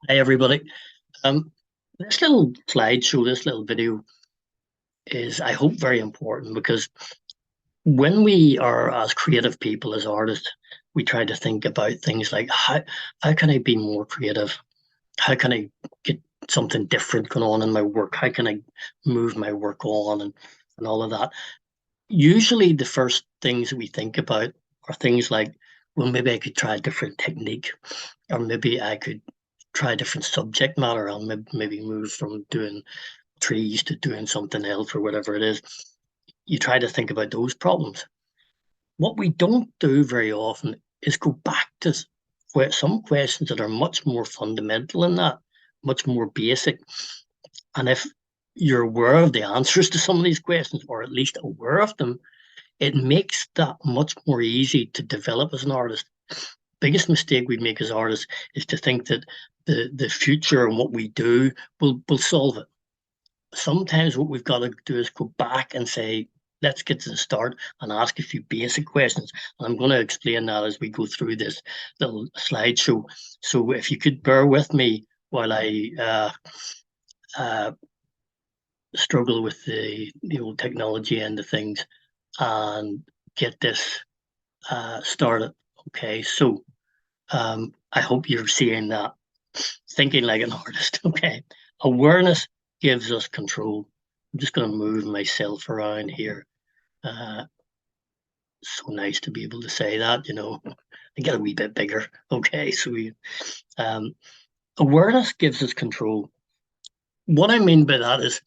Hi, everybody. Um, this little slideshow, this little video is, I hope, very important because when we are as creative people, as artists, we try to think about things like how can I be more creative? How can I get something different going on in my work? How can I move my work on and all of that? Usually, the first things we think about are things like, well, maybe I could try a different technique, or maybe I could try a different subject matter. I'll maybe move from doing trees to doing something else or whatever it is. You try to think about those problems. What we don't do very often is go back to some questions that are much more fundamental than that, much more basic. And if you're aware of the answers to some of these questions, or at least aware of them, it makes that much more easy to develop as an artist. Biggest mistake we make as artists is to think that the future and what we do will solve it. Sometimes what we've got to do is go back and say, let's get to the start and ask a few basic questions. And I'm going to explain that as we go through this little slideshow. So if you could bear with me while I uh, struggle with the old technology end of things and get this started. Okay, so I hope you're seeing that, thinking like an artist. Okay, awareness gives us control. I'm just going to move myself around here. Uh, so nice to be able to say that, I get a wee bit bigger. Okay, so um, awareness gives us control. What I mean by that is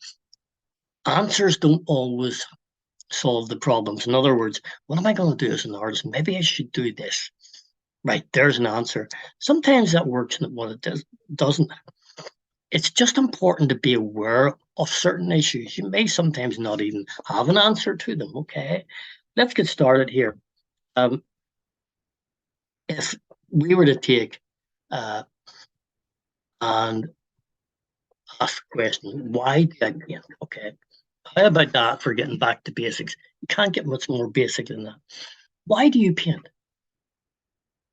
answers don't always solve the problems. In other words, what am I going to do as an artist? Maybe I should do this. Right, there's an answer. Sometimes that works and what it doesn't. It's just important to be aware of certain issues. You may sometimes not even have an answer to them. Okay, let's get started here. Um, if we were to take uh, and ask the question, why did I paint? Okay, how about that for getting back to basics? You can't get much more basic than that. Why do you paint?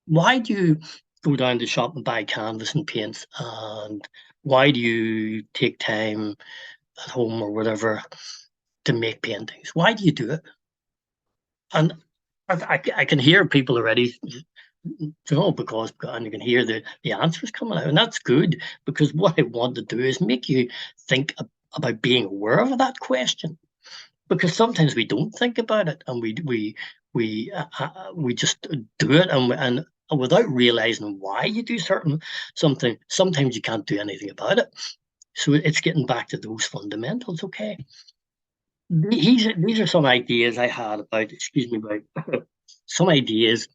Why do you go down to the shop and buy canvas and paints? And why do you take time at home or whatever to make paintings? Why do you do it? And I can hear people already, because, and you can hear the answers coming out, and that's good because what I want to do is make you think about being aware of that question, because sometimes we don't think about it and we just do it, and without realizing why you do something, sometimes you can't do anything about it. So it's getting back to those fundamentals. Okay, these are some ideas I had about, excuse me, about some ideas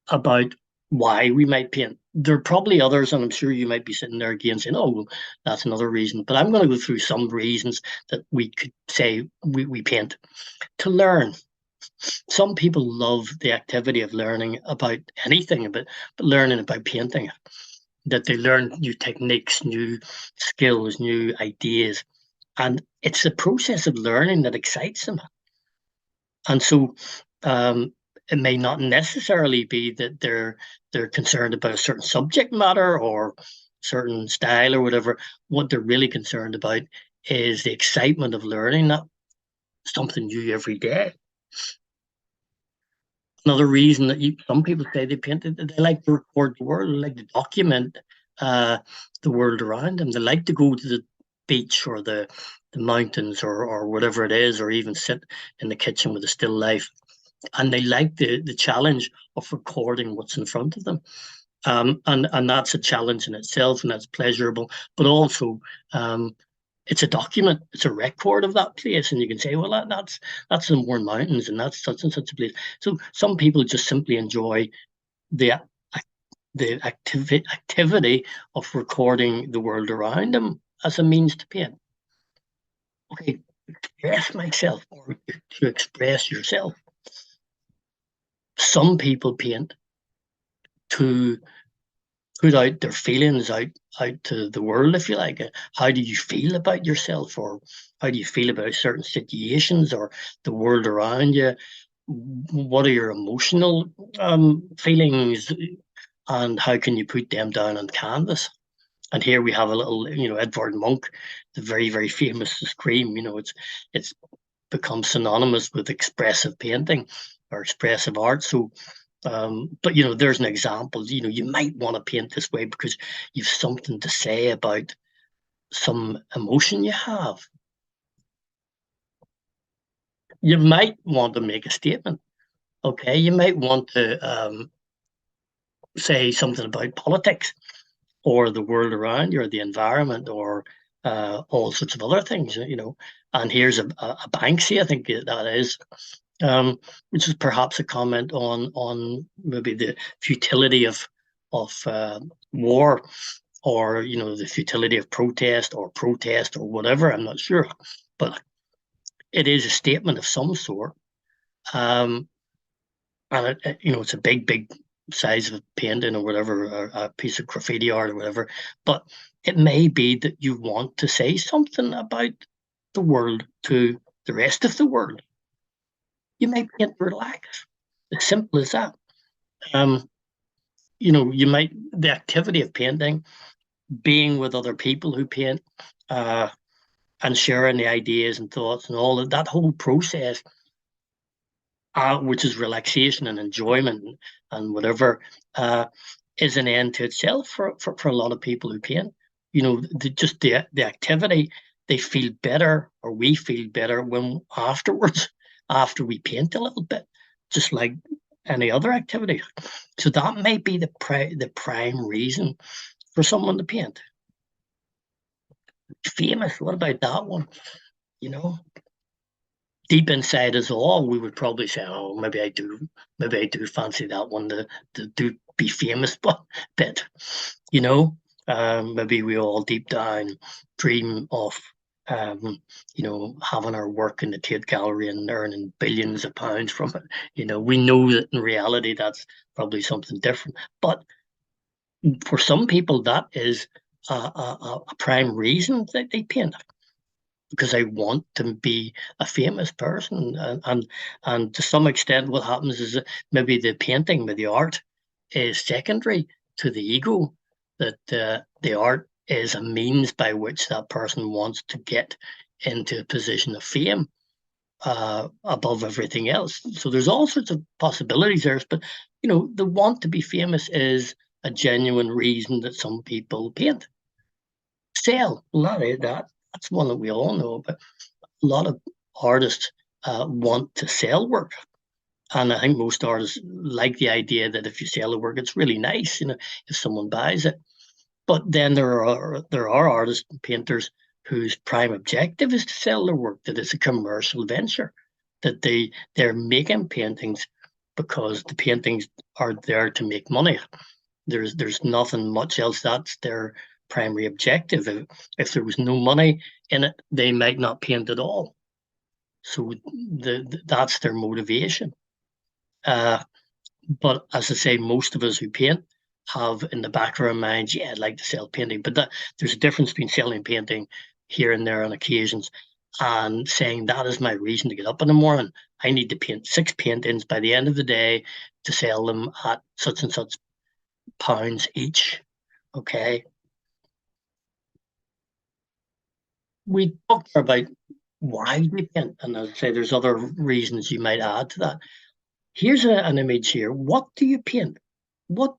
about why we might paint. There are probably others, and I'm sure you might be sitting there again saying, oh, well, that's another reason. But I'm going to go through some reasons that we could say we paint. To learn. Some people love the activity of learning about anything, but learning about painting, that they learn new techniques, new skills, new ideas. And it's the process of learning that excites them. And so it may not necessarily be that they're concerned about a certain subject matter or certain style or whatever. What they're really concerned about is the excitement of learning that something new every day. Another reason that some people say they paint it, they like to record the world, they like to document uh, the world around them. They like to go to the beach or the mountains or whatever it is, or even sit in the kitchen with a still life. And they like the challenge of recording what's in front of them. And that's a challenge in itself, and that's pleasurable, but also it's a document, it's a record of that place, and you can say, well, that's the Mourne Mountains, and that's such and such a place. So some people just simply enjoy the activity of recording the world around them as a means to paint. Okay, express myself, or to express yourself. Some people paint to put out their feelings out to the world, if you like. How do you feel about yourself, or how do you feel about certain situations or the world around you? What are your emotional feelings, and how can you put them down on canvas? And here we have a little, Edvard Munch, the very, very famous Scream. It's become synonymous with expressive painting or expressive art. So, but there's an example. You might want to paint this way because you've something to say about some emotion you have. You might want to make a statement. Okay, you might want to say something about politics or the world around you or the environment or all sorts of other things. And here's a Banksy, I think that is, which is perhaps a comment on maybe the futility of war, or the futility of protest or whatever. I'm not sure, but it is a statement of some sort. Um, and it's a big size of a painting or whatever, or a piece of graffiti art or whatever. But it may be that you want to say something about the world to the rest of the world. You may paint to relax. As simple as that. Um, the activity of painting, being with other people who paint, uh, and sharing the ideas and thoughts and all of that whole process, which is relaxation and enjoyment and whatever, uh, is an end to itself for a lot of people who paint. Just the activity, they feel better, or we feel better when afterwards, after we paint a little bit, just like any other activity. So that may be the prime reason for someone to paint. Famous, what about that one? You know, deep inside us all, we would probably say, "Oh, maybe I do fancy that one to do be famous, but bit." You know, maybe we all deep down dream of, having our work in the Tate Gallery and earning billions of pounds from it. We know that in reality that's probably something different, but for some people that is a prime reason that they paint, because I want to be a famous person. And to some extent, what happens is that maybe the painting, maybe the art, is secondary to the ego. That the art is a means by which that person wants to get into a position of fame, above everything else. So there's all sorts of possibilities there. But the want to be famous is a genuine reason that some people paint. Sell, that's one that we all know about. A lot of artists want to sell work. And I think most artists like the idea that if you sell the work, it's really nice, if someone buys it. But then there are artists and painters whose prime objective is to sell their work, that it's a commercial venture, that they're making paintings because the paintings are there to make money. There's nothing much else. That's their primary objective. If there was no money in it, they might not paint at all. So that's their motivation. Uh, but as I say, most of us who paint have in the back of our minds, yeah, I'd like to sell painting. But there's a difference between selling painting here and there on occasions and saying that is my reason to get up in the morning. I need to paint 6 paintings by the end of the day to sell them at such and such pounds each. Okay. We talked about why we paint, and as I say, there's other reasons you might add to that. Here's an image here. What do you paint? What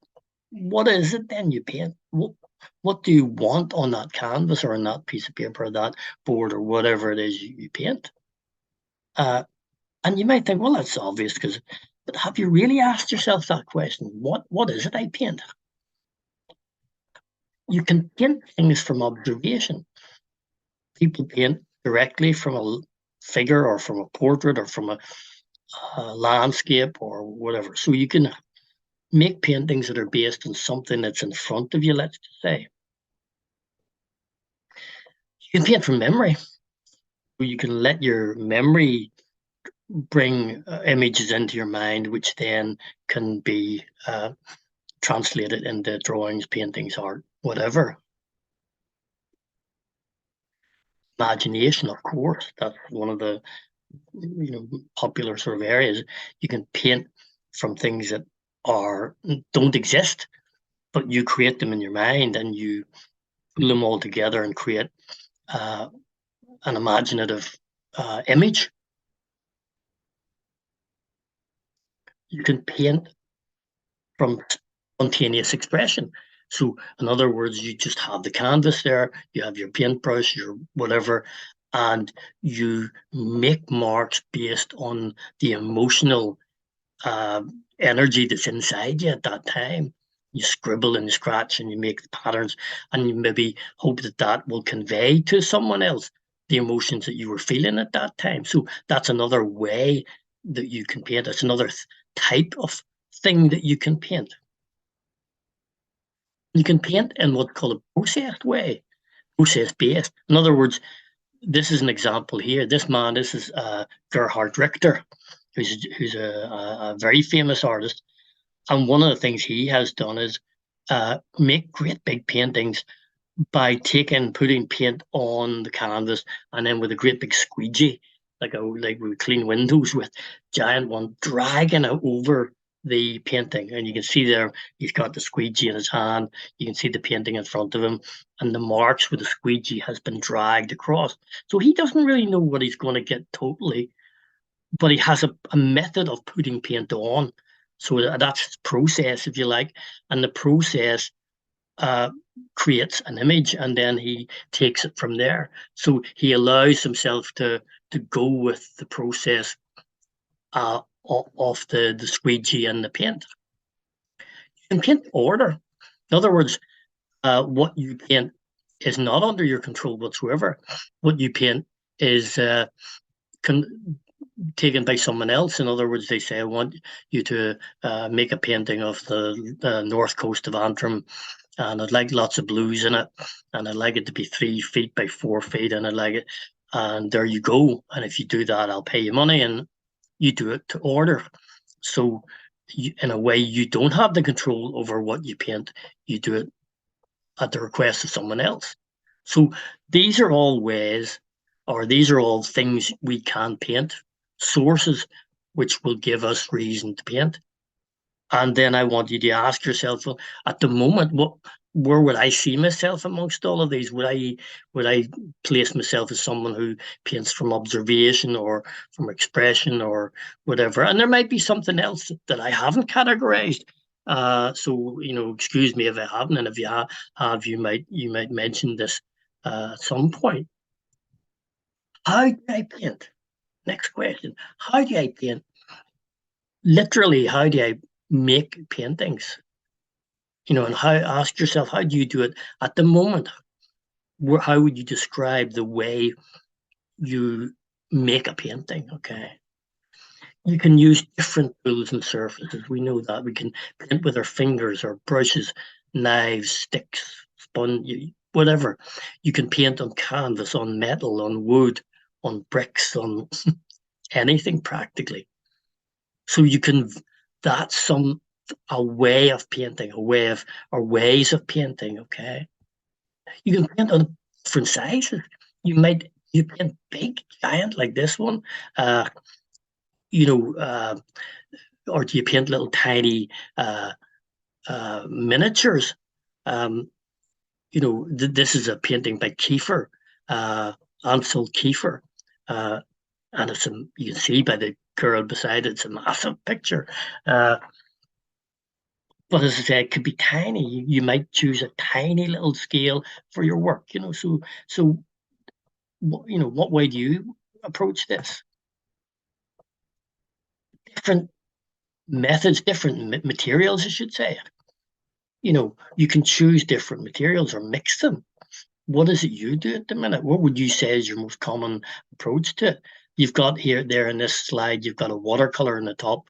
what is it then you paint? What do you want on that canvas or on that piece of paper or that board or whatever it is you paint? Uh, and you might think, well, that's obvious but have you really asked yourself that question? What is it I paint? You can paint things from observation. People paint directly from a figure or from a portrait or from a landscape or whatever. So you can make paintings that are based on something that's in front of you, let's say. You can paint from memory. You can let your memory bring images into your mind, which then can be translated into drawings, paintings, art, whatever. Imagination, of course, that's one of the popular sort of areas. You can paint from things that don't exist, but you create them in your mind, and you pull them all together and create uh, an imaginative image. You can paint from spontaneous expression. So, in other words, you just have the canvas there, you have your paintbrush, your whatever, and you make marks based on the emotional uh, energy that's inside you at that time. You scribble and scratch and you make the patterns, and you maybe hope that that will convey to someone else the emotions that you were feeling at that time. So that's another way that you can paint. It's another type of thing that you can paint. You can paint in what's called a processed way, process based. In other words, this is an example here. This is Gerhard Richter, who's a very famous artist. And one of the things he has done is make great big paintings by putting paint on the canvas, and then with a great big squeegee, like we clean windows with, giant one, dragging it over the painting. And you can see there he's got the squeegee in his hand. You can see the painting in front of him, and the marks where the squeegee has been dragged across. So he doesn't really know what he's going to get totally, but he has a method of putting paint on. So that's his process, if you like. And the process uh, creates an image, and then he takes it from there. So he allows himself to go with the process of the squeegee and the paint. You can paint order. In other words, what you paint is not under your control whatsoever. What you paint is taken by someone else. In other words, they say, I want you to make a painting of the north coast of Antrim, and I'd like lots of blues in it, and I'd like it to be 3 feet by 4 feet, and I'd like it, and there you go. And if you do that, I'll pay you money, and you do it to order. So, in a way, you don't have the control over what you paint. You do it at the request of someone else. So these are all ways, or these are all things we can paint, sources which will give us reason to paint. And then I want you to ask yourself, well, at the moment, where would I see myself amongst all of these? Would I place myself as someone who paints from observation or from expression or whatever? And there might be something else that I haven't categorized. So excuse me if I haven't, and if you have, you might mention this at some point. How do I paint? Next question. How do I paint? Literally, how do I make paintings? And ask yourself, how do you do it at the moment? How would you describe the way you make a painting? Okay. You can use different tools and surfaces. We know that we can paint with our fingers or brushes, knives, sticks, sponge, whatever. You can paint on canvas, on metal, on wood, on bricks, on anything practically. So that's a way of painting, or ways of painting. Okay, you can paint on different sizes. You paint big, giant like this one, uh, you know, uh, or do you paint little tiny miniatures? Um, this is a painting by Kiefer, uh, Ansel Kiefer, uh, and you can see by the girl beside it, it's a massive picture. But as I say, it could be tiny. You might choose a tiny little scale for your work. So what way do you approach this? Different methods, different materials, I should say. You can choose different materials or mix them. What is it you do at the minute? What would you say is your most common approach to it? You've got there in this slide, you've got a watercolor in the top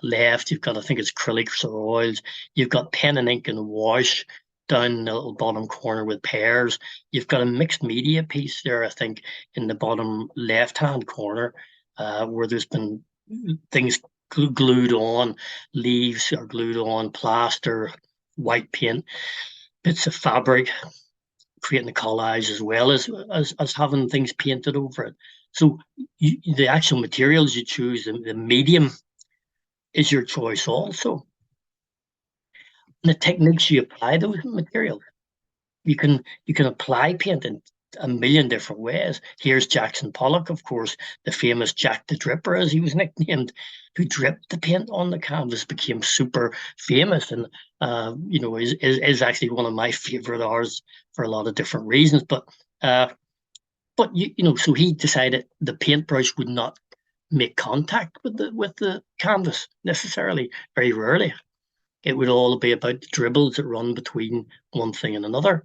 left. You've got, I think it's acrylics or oils. You've got pen and ink and wash down in the little bottom corner with pears. You've got a mixed media piece there, I think, in the bottom left-hand corner, where there's been things glued on, leaves are glued on, plaster, white paint, bits of fabric, creating a collage as well as having things painted over it. So the actual materials you choose, the medium is your choice also. And the techniques you apply those materials. You can apply paint in a million different ways. Here's Jackson Pollock, of course, the famous Jack the Dripper, as he was nicknamed, who dripped the paint on the canvas, became super famous, and is actually one of my favorite artists for a lot of different reasons. But so he decided the paintbrush would not make contact with the canvas necessarily, very rarely. It would all be about the dribbles that run between one thing and another.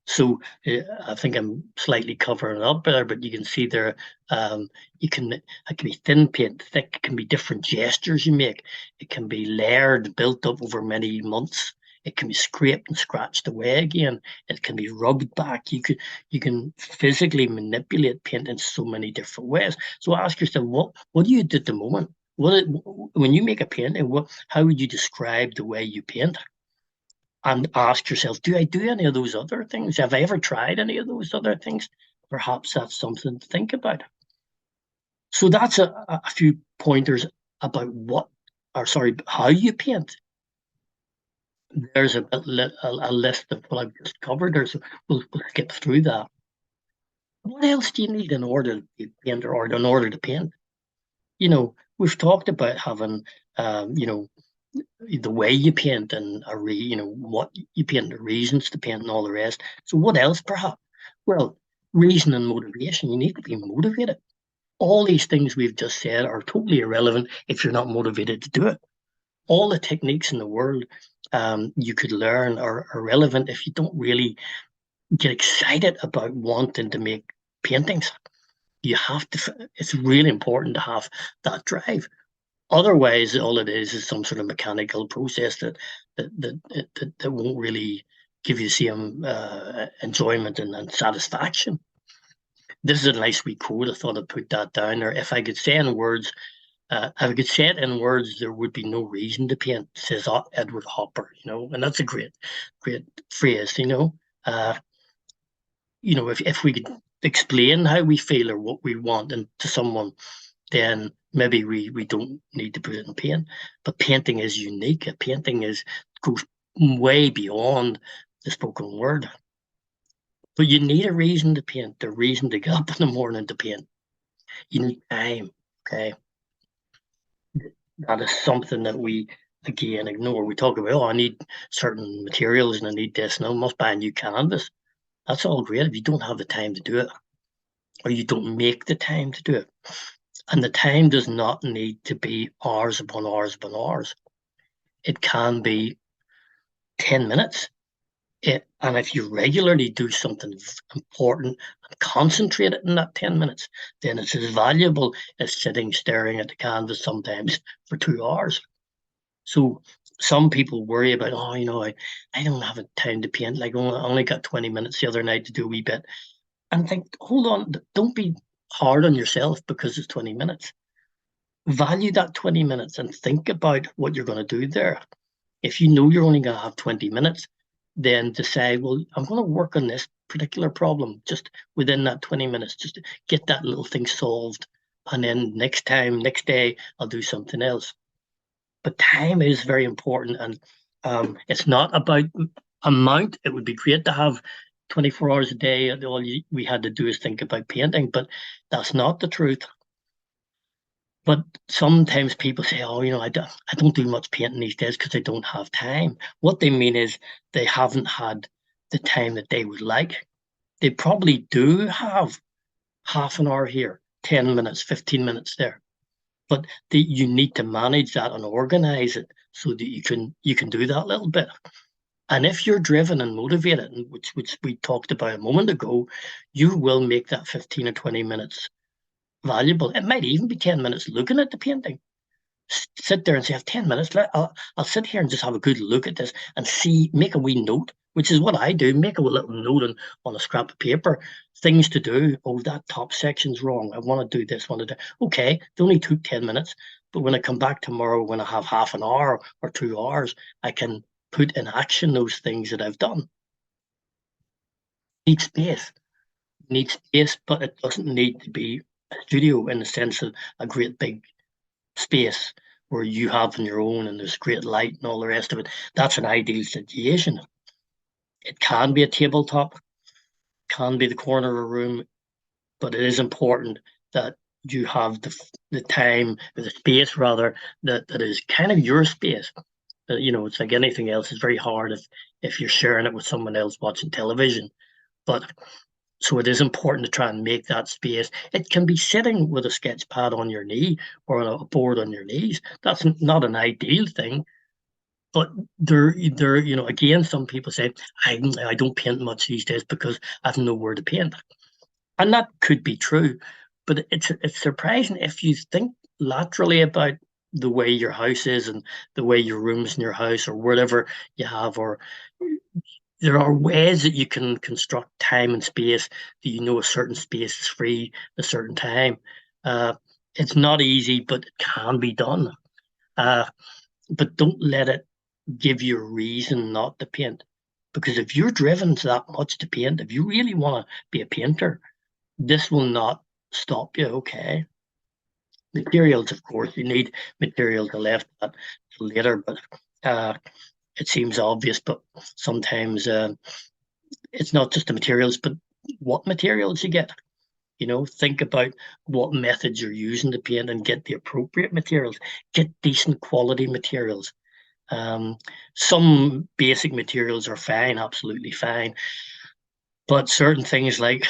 So I think I'm slightly covering it up there, but you can see there, um, it can be thin paint, thick, it can be different gestures you make. It can be layered, built up over many months. It can be scraped and scratched away again. It can be rubbed back. You can physically manipulate paint in so many different ways. So ask yourself, what do you do at the moment? When you make a painting, how would you describe the way you paint? And ask yourself, do I do any of those other things? Have I ever tried any of those other things? Perhaps that's something to think about. So that's a few pointers about how you paint. There's a list of what I've just covered there, so we'll skip through that. What else do you need in order to be a painter or in order to paint? We've talked about having, the way you paint and what you paint, the reasons to paint and all the rest. So what else perhaps? Well, reason and motivation. You need to be motivated. All these things we've just said are totally irrelevant if you're not motivated to do it. All the techniques in the world you could learn are irrelevant if you don't really get excited about wanting to make paintings. It's really important to have that drive. Otherwise, all it is some sort of mechanical process that won't really give you the same enjoyment and satisfaction. This is a nice wee quote. I thought I'd put that down there. If I could say in words, if I could say it in words, there would be no reason to paint, says Edward Hopper. And that's a great phrase. If we could explain how we feel or what we want and to someone, then maybe we don't need to put it in paint. But painting is unique. A painting goes way beyond the spoken word. But you need a reason to paint, a reason to get up in the morning to paint. You need time. Okay. That is something that we again ignore. We talk about, I need certain materials and I need this, and I must buy a new canvas. That's all great if you don't have the time to do it, or you don't make the time to do it. And the time does not need to be hours upon hours upon hours. It can be 10 minutes. And if you regularly do something important and concentrate it in that 10 minutes, then it's as valuable as sitting staring at the canvas sometimes for 2 hours. So some people worry about, I don't have time to paint. Like, I only got 20 minutes the other night to do a wee bit. And think, hold on, don't be hard on yourself because it's 20 minutes. Value that 20 minutes and think about what you're going to do there. If you know you're only going to have 20 minutes, then decide, well, I'm going to work on this particular problem just within that 20 minutes, just to get that little thing solved. And then next day, I'll do something else. But time is very important. And it's not about amount. It would be great to have 24 hours a day. All we had to do is think about painting, but that's not the truth. But sometimes people say, I don't do much painting these days because I don't have time. What they mean is they haven't had the time that they would like. They probably do have half an hour here, 10 minutes, 15 minutes there. But you need to manage that and organize it so that you can do that little bit. And if you're driven and motivated, which we talked about a moment ago, you will make that 15 or 20 minutes valuable. It might even be 10 minutes looking at the painting. Sit there and say, I have 10 minutes. I'll sit here and just have a good look at this and make a wee note, which is what I do. Make a little note on a scrap of paper, things to do. Oh, that top section's wrong. I want to do this, want to do. Okay, it only took 10 minutes. But when I come back tomorrow, when I have half an hour or 2 hours, I can put in action those things that I've done. Need space. Need space, but it doesn't need to be a studio in the sense of a great big space where you have on your own and there's great light and all the rest of it. That's an ideal situation. It can be a tabletop, can be the corner of a room, but it is important that you have the time, the space rather, that is kind of your space. It's like anything else. It's very hard if you're sharing it with someone else watching television. But so it is important to try and make that space. It can be sitting with a sketch pad on your knee or a board on your knees. That's not an ideal thing, but again, some people say I don't paint much these days because I've nowhere to paint, and that could be true. But it's surprising if you think laterally about the way your house is and the way your rooms in your house or whatever you have, or there are ways that you can construct time and space that a certain space is free at a certain time. Uh, it's not easy, but it can be done. Uh, but don't let it give you a reason not to paint. Because if you're driven to that much to paint, if you really want to be a painter, this will not stop you. Okay. Materials, of course, you need materials. I left that later, but uh, it seems obvious, but sometimes it's not just the materials, but what materials you get. Think about what methods you're using to paint and get the appropriate materials. Get decent quality materials. Um, some basic materials are fine, absolutely fine, but certain things like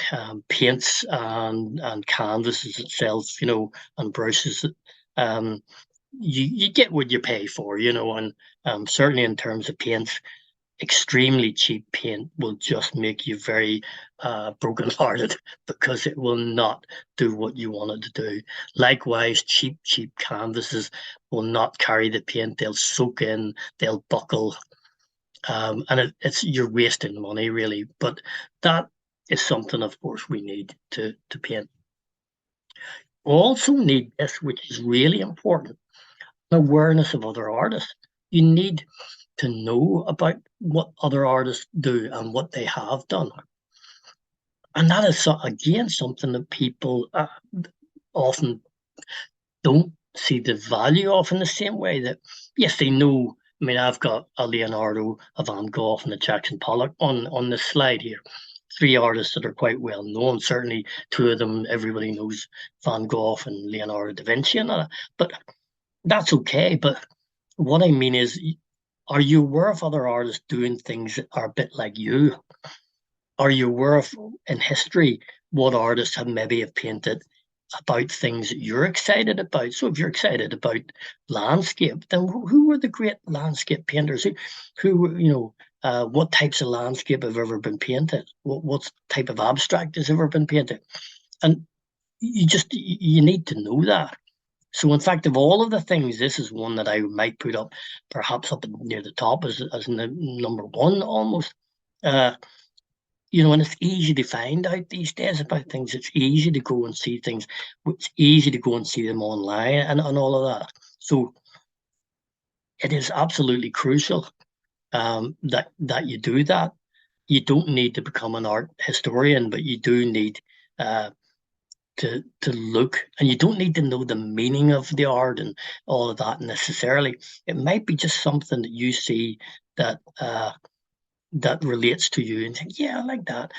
paints and canvases itself, and brushes, um, you get what you pay for, and certainly in terms of paints, extremely cheap paint will just make you very broken-hearted because it will not do what you want it to do. Likewise, cheap canvases will not carry the paint. They'll soak in, they'll buckle, and it's you're wasting money really. But that is something, of course, we need to paint. We also need this, which is really important: awareness of other artists. You need to know about what other artists do and what they have done. And that is, again, something that people often don't see the value of in the same way that, yes, they know. I mean, I've got a Leonardo, a Van Gogh, and a Jackson Pollock on this slide here. Three artists that are quite well known. Certainly, two of them everybody knows: Van Gogh and Leonardo da Vinci, but that's okay. But what I mean is, are you aware of other artists doing things that are a bit like you? Are you aware of in history what artists have painted about things that you're excited about? So if you're excited about landscape, then who were the great landscape painters? What types of landscape have ever been painted? What type of abstract has ever been painted? And you need to know that. So in fact, of all of the things, this is one that I might put up, perhaps up near the top as number one almost. Uh, and it's easy to find out these days about things. It's easy to go and see things. It's easy to go and see them online and all of that. So it is absolutely crucial that you do that. You don't need to become an art historian, but you do need uh, to look, and you don't need to know the meaning of the art and all of that necessarily. It might be just something that you see that that relates to you and think, yeah, I like that.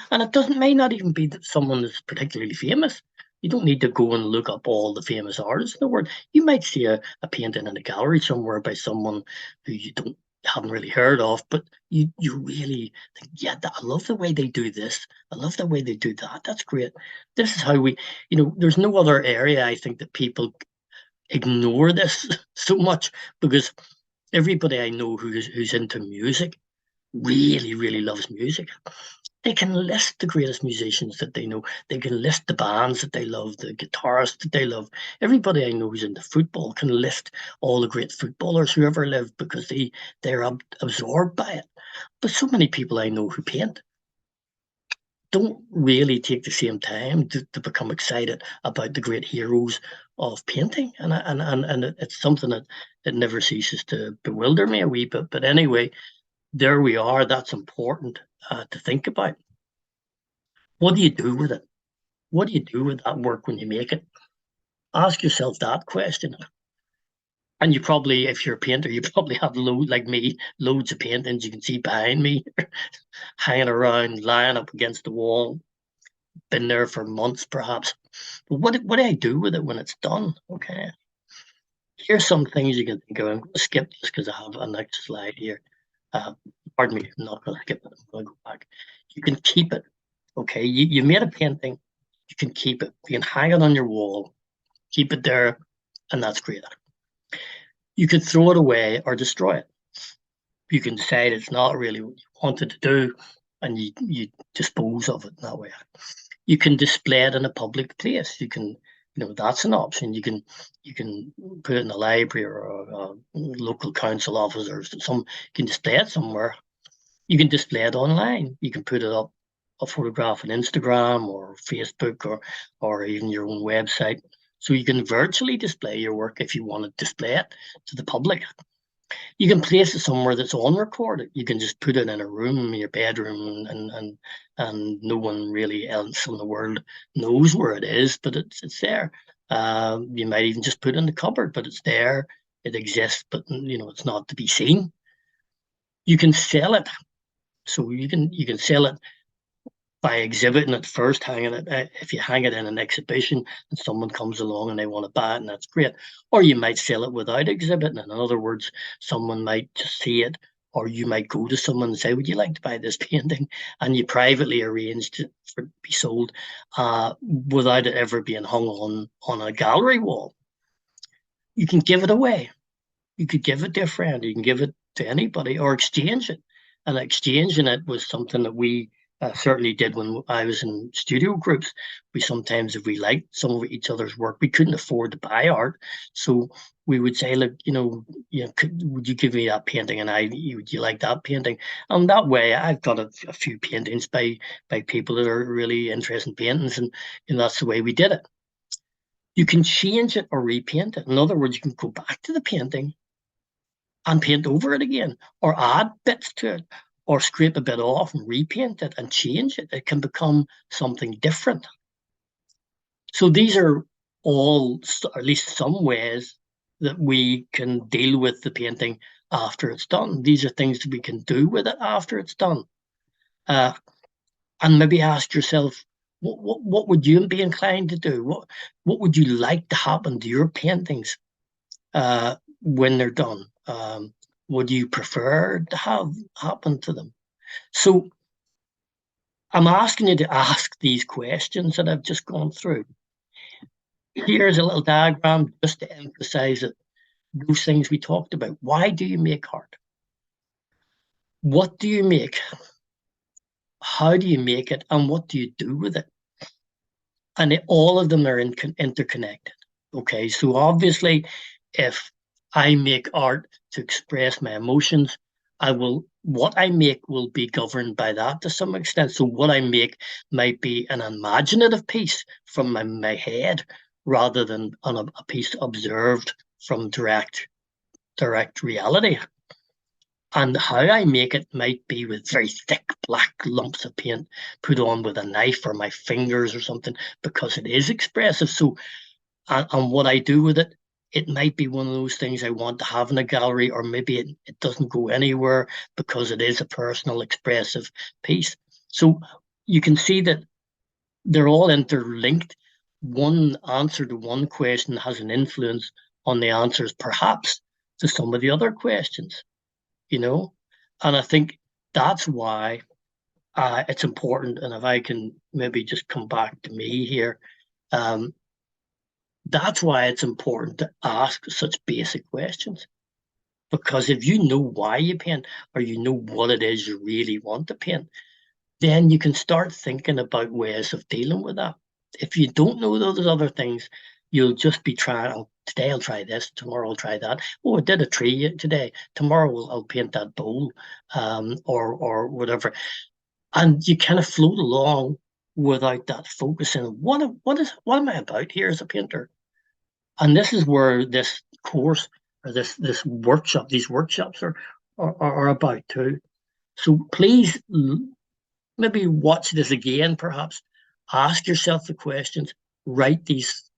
And it doesn't may not even be that someone is particularly famous. You don't need to go and look up all the famous artists in the world. You might see a painting in a gallery somewhere by someone who you don't haven't really heard of, but you really think, yeah, I love the way they do this. I love the way they do that. That's great. This is how there's no other area I think that people ignore this so much, because everybody I know who's into music really, really loves music. They can list the greatest musicians that they know. They can list the bands that they love, the guitarists that they love. Everybody I know who's into football can list all the great footballers who ever lived because they're absorbed by it. But so many people I know who paint don't really take the same time to become excited about the great heroes of painting, and it's something that it never ceases to bewilder me a wee bit. But anyway, there we are. That's important to think about. What do you do with it? What do you do with that work when you make it? Ask yourself that question. And you probably, if you're a painter, you probably have like me, loads of paintings you can see behind me, hanging around, lying up against the wall, been there for months perhaps. But what do I do with it when it's done? Okay. Here's some things you can think of. I'm going to skip this because I have a next slide here. Uh, Pardon me, I'm not going to skip it. I'm going to go back. You can keep it. Okay, you made a painting. You can keep it. You can hang it on your wall, keep it there, and that's great. You could throw it away or destroy it. You can decide it's not really what you wanted to do, and you dispose of it in that way. You can display it in a public place. That's an option. You can put it in a library or a local council office, or you can display it somewhere. You can display it online. You can put it up, a photograph on Instagram or Facebook, or even your own website. So you can virtually display your work if you want to display it to the public. You can place it somewhere that's unrecorded. You can just put it in a room, your bedroom, and no one really else in the world knows where it is, but it's there. You might even just put it in the cupboard, but it's there. It exists, but it's not to be seen. You can sell it, so you can sell it by exhibiting it first, hanging it. If you hang it in an exhibition and someone comes along and they want to buy it, and that's great. Or you might sell it without exhibiting it. In other words, someone might just see it, or you might go to someone and say, "Would you like to buy this painting?" And you privately arrange for it to be sold, without it ever being hung on a gallery wall. You can give it away. You could give it to a friend, you can give it to anybody, or exchange it. And exchanging it was something that we certainly did when I was in studio groups. We sometimes, if we liked some of each other's work, we couldn't afford to buy art, so we would say, "Look, would you give me that painting, and would you like that painting?" And that way, I've got a few paintings by people that are really interested in paintings, and that's the way we did it. You can change it or repaint it. In other words, you can go back to the painting and paint over it again, or add bits to it, or scrape a bit off and repaint it and change it. It can become something different. So these are all, at least some ways that we can deal with the painting after it's done. These are things that we can do with it after it's done. Uh, and maybe ask yourself, what would you be inclined to do? What would you like to happen to your paintings when they're done? Would you prefer to have happen to them? So I'm asking you to ask these questions that I've just gone through. Here's a little diagram just to emphasize it. Those things we talked about. Why do you make art? What do you make? How do you make it? And what do you do with it? And all of them are interconnected. Okay, so obviously, if I make art to express my emotions, what I make will be governed by that to some extent. So what I make might be an imaginative piece from my head, rather than on a piece observed from direct reality. And how I make it might be with very thick black lumps of paint put on with a knife or my fingers or something, because it is expressive. So, and what I do with it, it might be one of those things I want to have in a gallery, or maybe it doesn't go anywhere because it is a personal, expressive piece. So you can see that they're all interlinked. One answer to one question has an influence on the answers, perhaps, to some of the other questions, you know? And I think that's why it's important. And if I can maybe just come back to me here, um, that's why it's important to ask such basic questions. Because if you know why you paint, or you know what it is you really want to paint, then you can start thinking about ways of dealing with that. If you don't know those other things, you'll just be trying, "Oh, today I'll try this, tomorrow I'll try that. Oh, I did a tree today. Tomorrow I'll paint that bowl," or whatever. And you kind of float along without that focusing. What am I about here as a painter? And this is where this course, or this workshop, these workshops are about too. So please, maybe watch this again, perhaps. Ask yourself the questions, write these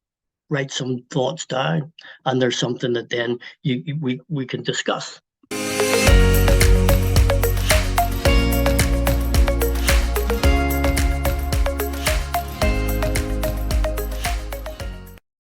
write some thoughts down, and there's something that then we can discuss.